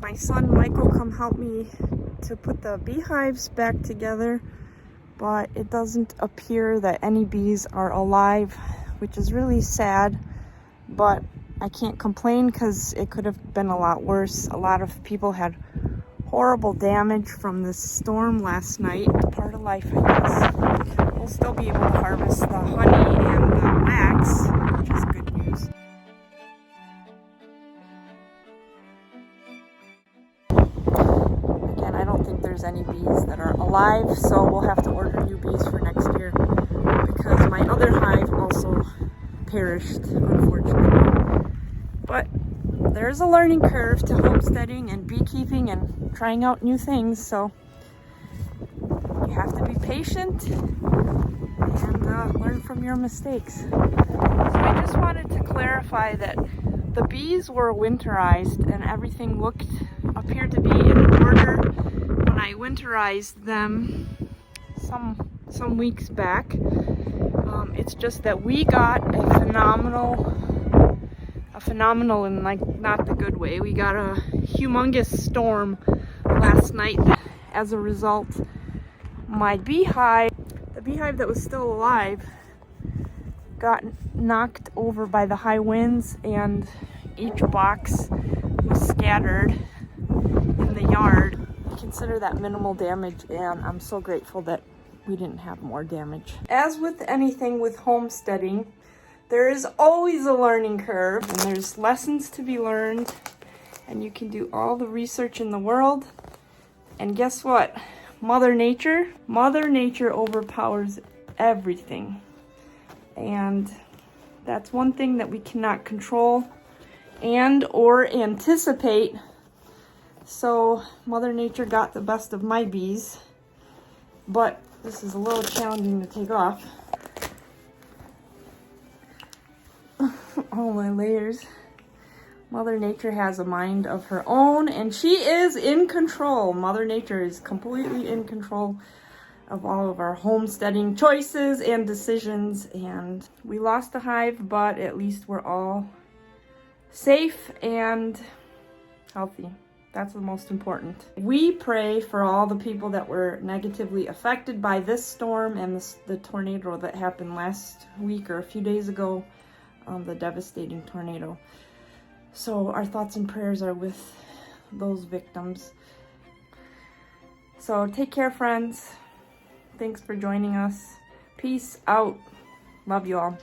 my son Michael come help me to put the beehives back together, but it doesn't appear that any bees are alive, which is really sad, but I can't complain because it could have been a lot worse. A lot of people had horrible damage from this storm last night. Part of life, I guess. We'll still be able to harvest the honey and the wax, which is good news. Again, I don't think there's any bees that are alive, so we'll have to order new bees for next year because my other hive also perished, unfortunately. But there's a learning curve to homesteading and beekeeping and trying out new things, so you have to be patient and learn from your mistakes. So I just wanted to clarify that the bees were winterized and everything appeared to be in order when I winterized them some weeks back. It's just that we got a phenomenal in like not the good way. We got a humongous storm last night. As a result, my beehive, the beehive that was still alive, got knocked over by the high winds, and each box was scattered in the yard. I consider that minimal damage, and I'm so grateful that we didn't have more damage. As with anything with homesteading, there is always a learning curve, and there's lessons to be learned, and you can do all the research in the world. And guess what? Mother Nature overpowers everything. And that's one thing that we cannot control and or anticipate. So Mother Nature got the best of my bees, but this is a little challenging to take off. All my layers. Mother Nature has a mind of her own, and she is in control. Mother Nature is completely in control of all of our homesteading choices and decisions. And we lost the hive, but at least we're all safe and healthy. That's the most important. We pray for all the people that were negatively affected by this storm and the tornado that happened last week or a few days ago, the devastating tornado. So our thoughts and prayers are with those victims. So take care, friends. Thanks for joining us. Peace out. Love you all.